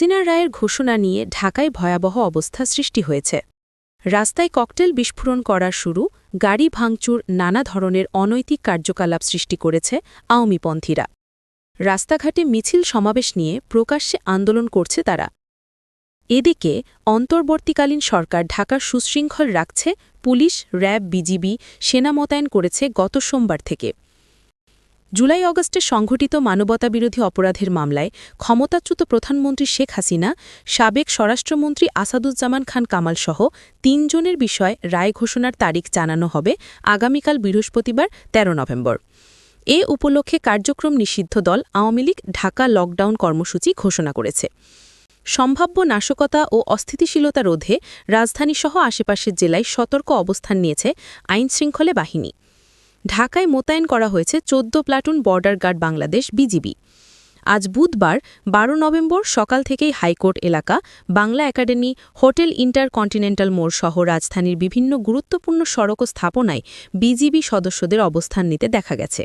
হাসিনার রায়ের ঘোষণা নিয়ে ঢাকায় ভয়াবহ অবস্থা সৃষ্টি হয়েছে। রাস্তায় ককটেল বিস্ফোরণ করা শুরু, গাড়ি ভাঙচুর, নানা ধরনের অনৈতিক কার্যকলাপ সৃষ্টি করেছে আওয়ামীপন্থীরা। রাস্তাঘাটে মিছিল সমাবেশ নিয়ে প্রকাশ্যে আন্দোলন করছে তারা। এদিকে অন্তর্বর্তীকালীন সরকার ঢাকা সুশৃঙ্খল রাখছে, পুলিশ, র্যাব, বিজিবি সেনা মোতায়েন করেছে গত সোমবার থেকে। জুলাই অগস্টে সংঘটিত মানবতাবিরোধী অপরাধের মামলায় ক্ষমতাচ্যুত প্রধানমন্ত্রী শেখ হাসিনা, সাবেক স্বরাষ্ট্রমন্ত্রী আসাদুজ্জামান খান কামালসহ ৩ জনের বিষয়ে রায় ঘোষণার তারিখ জানানো হবে আগামীকাল বৃহস্পতিবার ১৩ নভেম্বর। এ উপলক্ষে কার্যক্রম নিষিদ্ধ দল আওয়ামী লীগ ঢাকা লকডাউন কর্মসূচি ঘোষণা করেছে। সম্ভাব্য নাশকতা ও অস্থিতিশীলতা রোধে রাজধানীসহ আশেপাশের জেলায় সতর্ক অবস্থান নিয়েছে আইনশৃঙ্খলা বাহিনী। ঢাকায় মোতায়েন করা হয়েছে ১৪ platoon border guard Bangladesh BGB. আজ বুধবার ১২ নভেম্বর সকাল থেকেই হাইকোর্ট এলাকা, বাংলা একাডেমি, হোটেল ইন্টারকন্টিনেন্টাল মোড় সহ রাজধানীর বিভিন্ন গুরুত্বপূর্ণ সড়ক ও স্থাপনায় বিজিবি সদস্যদের অবস্থান নিতে দেখা গেছে।